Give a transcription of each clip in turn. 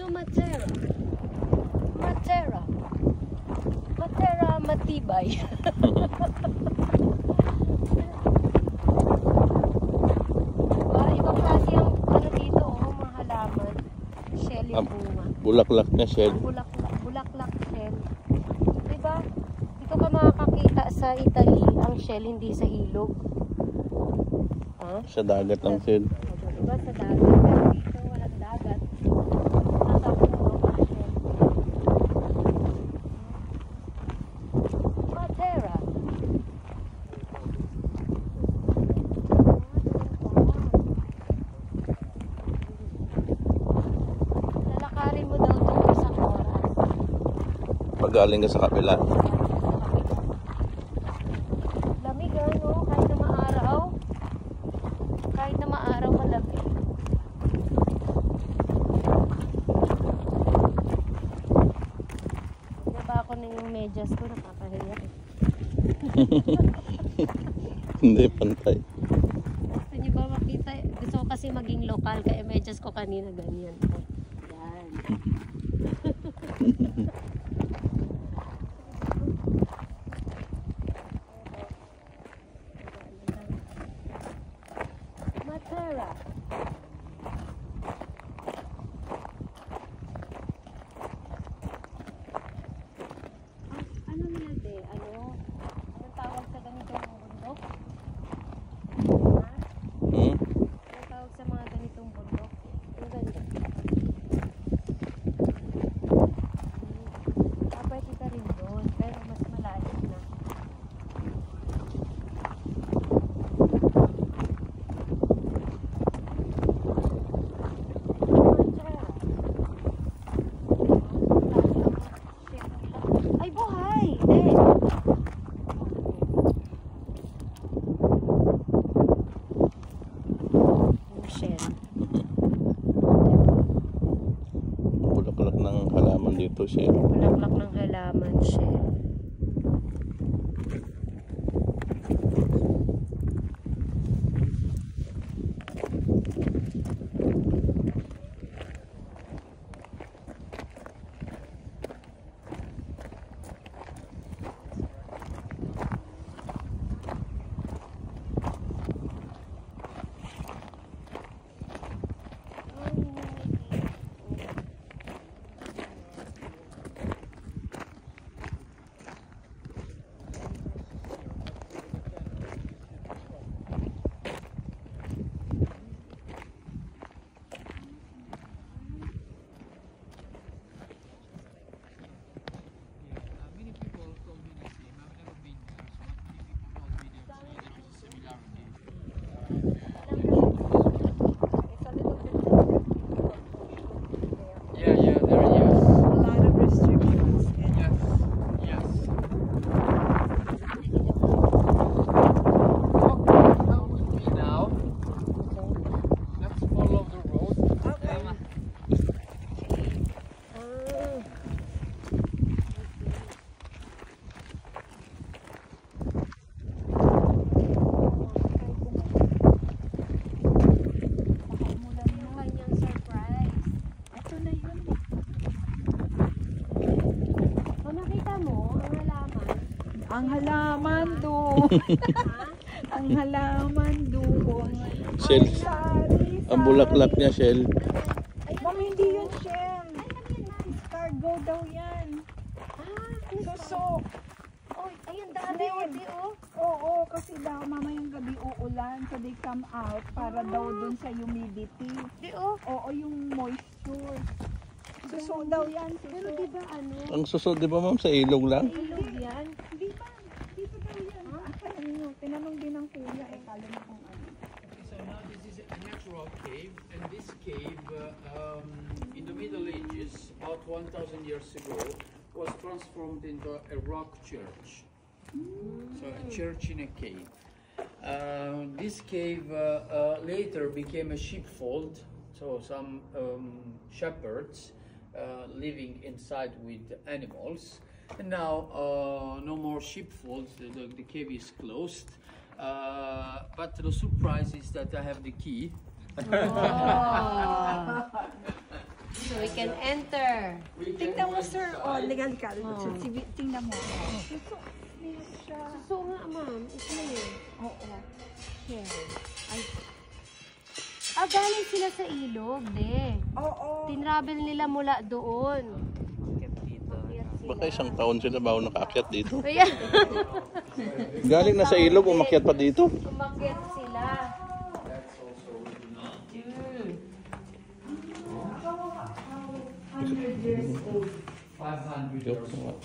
to Matera. Matera. Matera matibay. Ibang klase ang ano dito, mga halaman. Shell yung bunga. Bulaklak na shell. Bulaklak shell. Diba? Dito ka makakakita sa Italy, ang shell hindi sa ilog. Ha? Sa dagat ang shell. Diba sa dagat? Pero dito walang dagat. Nasa puno ang shell. Matera. Lalakarin mo daw ito sa oras. Pag galing ka sa kabila. Lamig ano, kahit na maaraw. Kahit na maaraw, malamig. Naba ako na yung medyas ko, nakakahiya. Hindi, pantay. Gusto niyo ba makita? Gusto ko kasi maging lokal, kaya medyas ko kanina ganyan. Yan. Matera. Ano nila de? Anong tawag sa ganitong bundok? Ha? Anong tawag sa mga ganitong bundok? Yung ganito. Pwede ka rin doon, pero mas malalim na. Ay, buhay! Yung shell. Bulaklak ng halaman dito shell. Bulaklak ng halaman, shell. Ang halaman doon. Ang halaman doon. Shell. Ang bulaklak niya shell. Ma'am, hindi yun shell. Cargo daw yan. Suso. Oh, ayun dami oh. Oo, kasi daw mamayang gabi uulan, so they come out para daw dun sa humidity. Oo, yung moisture. Suso daw yan, suso. Pero di ba ano? Ang suso, di ba ma'am, sa ilog lang? Ilog yan? Hindi ba? Dito daw yan. Tinanong din ng kuya, kala mo kung ano. So now this is a natural cave, and this cave in the Middle Ages, about 1,000 years ago, was transformed into a rock church. So a church in a cave. This cave later became a sheepfold, so some shepherds living inside with animals. And now no more sheepfolds, the cave is closed. But the surprise is that I have the key. So we can enter. Tingnan mo, sir. Oh, legal ka. Oh. Tingnan mo. Suso. Niya siya. So nga, ma'am. Ito na yun. Oo. Here. Ay. Ah, galing sila sa ilog, de. Oo. Tinravel nila mula doon. Umakyat Baka isang taon sila bago nakaakyat dito. Kaya, Galing na sa ilog, umakyat pa dito. umakyat sila. That's also written on. 500 years old.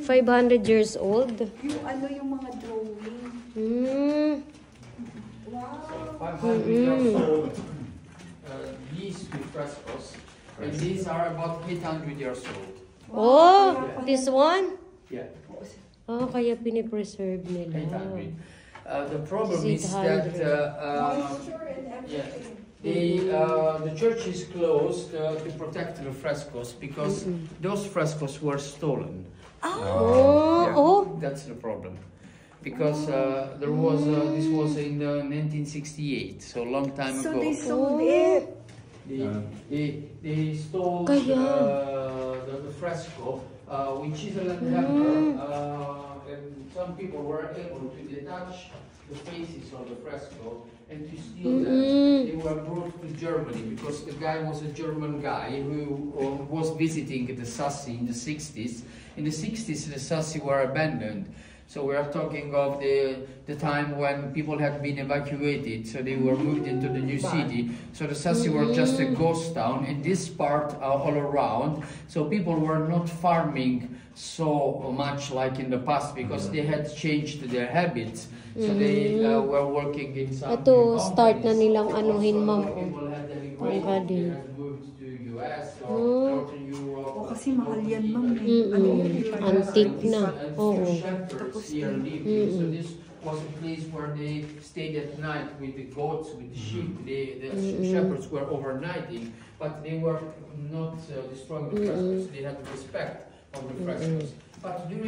500 years old. Yung ano yung mga drawing. Hmm. 500 years old. These two frescoes, and these are about 800 years old. Oh, this one? Yeah, Oh, kaya pinipreserve nila. 800. The problem is 800. that yeah, the church is closed to protect the frescoes because those frescoes were stolen. Oh, Yeah, oh. that's the problem. Because there was this was in 1968, so a long time So ago. they sold it. They stole Kaya. the fresco, which is a hammer, and some people were able to detach the faces of the fresco and to steal them. They were brought to Germany because the guy was a German guy who was visiting the Sassi in the 60s. In the 60s, the Sassi were abandoned. So we are talking of the time when people had been evacuated, so they were moved into the new city. So the Sassi were just a ghost town, and this part all around. So people were not farming so much like in the past because they had changed their habits. So they were working in some Ito, new start na companies. nilang anuhin, Also, ma'am. people had Ang emigrated, garden. they had moved to US or Northern Europe. O kasi mahal yan, ma'am. Antique na. Oo. Shepherds here living. So this was a place where they stayed at night with the goats, with the sheep. The shepherds were overnighting, but they were not destroying the frescoes. They had respect of the frescoes. But during